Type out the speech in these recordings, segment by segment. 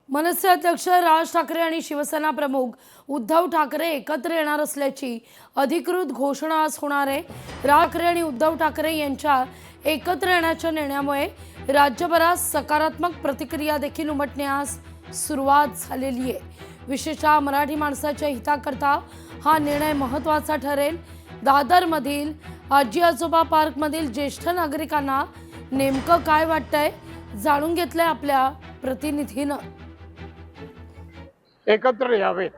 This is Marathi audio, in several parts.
मनसे अध्यक्ष राज ठाकरे आणि शिवसेना प्रमुख उद्धव ठाकरे एकत्र येणार असल्याची अधिकृत घोषणा आज होणार आहे। राज ठाकरे आणि उद्धव ठाकरे यांच्या एकत्र येण्याच्या निर्णयामुळे राज्यभरात सकारात्मक प्रतिक्रिया देखील उमटण्यास सुरुवात झालेली आहे। विशेषतः मराठी माणसाच्या हिताकरता हा निर्णय महत्त्वाचा ठरेल। दादरमधील आजी आजोबा पार्कमधील ज्येष्ठ नागरिकांना नेमकं काय वाटतंय जाणून घेतलंय आपल्या प्रतिनिधीनं। एकत्र यावेत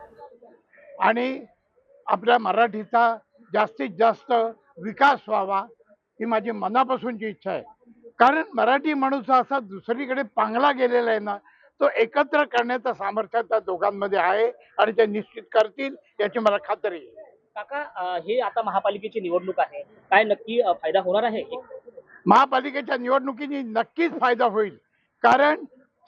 आणि आपल्या मराठीचा जास्तीत जास्त विकास व्हावा ही माझी मनापासूनची इच्छा आहे। कारण मराठी माणूस असा दुसरीकडे पांगला गेलेला आहे ना, तो एकत्र करण्याचं सामर्थ्य त्या दोघांमध्ये आहे आणि ते निश्चित करतील याची मला खात्री आहे। काका, हे आता महापालिकेची निवडणूक आहे, काय नक्की फायदा होणार आहे? महापालिकेच्या निवडणुकीने नक्कीच फायदा होईल, कारण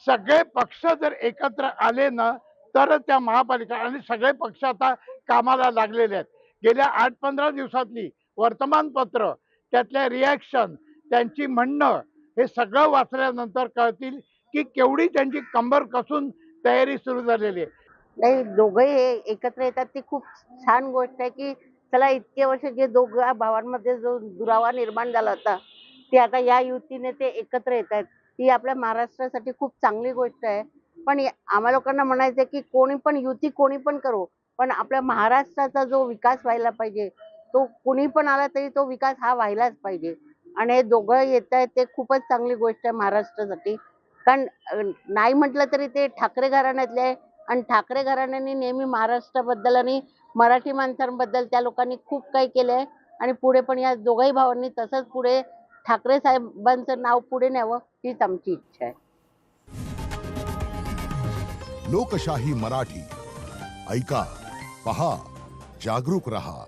सगळे पक्ष जर एकत्र आले ना तर त्या महापालिका आणि सगळे पक्ष आता कामाला लागलेले आहेत। गेल्या 8-15 दिवसातली वर्तमानपत्र, त्यातल्या रिॲक्शन, त्यांची म्हणणं हे सगळं वाचल्यानंतर कळतील की केवढी त्यांची कंबर कसून तयारी सुरू झालेली आहे। नाही, दोघे एकत्र येतात ती खूप छान गोष्ट आहे की चला इतके वर्ष जे दोघा भावांमध्ये जो दुरावा निर्माण झाला होता ते आता या युतीने ते एकत्र येत आहेत, ही आपल्या महाराष्ट्रासाठी खूप चांगली गोष्ट आहे। पण आम्हा लोकांना म्हणायचं आहे की कोणी पण युती कोणी पण करो, पण आपल्या महाराष्ट्राचा जो विकास व्हायला पाहिजे तो कुणी पण आला तरी तो विकास हा व्हायलाच पाहिजे। आणि हे दोघं येत आहेत ते खूपच चांगली गोष्ट आहे महाराष्ट्रासाठी। कारण नाही म्हटलं तरी ते ठाकरे घराण्यातले आहे आणि ठाकरे घराण्याने नेहमी महाराष्ट्राबद्दल आणि मराठी माणसांबद्दल त्या लोकांनी खूप काही केलंय आणि पुढे पण या दोघाही भावांनी तसंच पुढे ठाकरे साहेबांचं नाव पुढे न्यावं हीच आमची इच्छा आहे। लोकशाही मराठी ऐका, पहा, जागरूक रहा।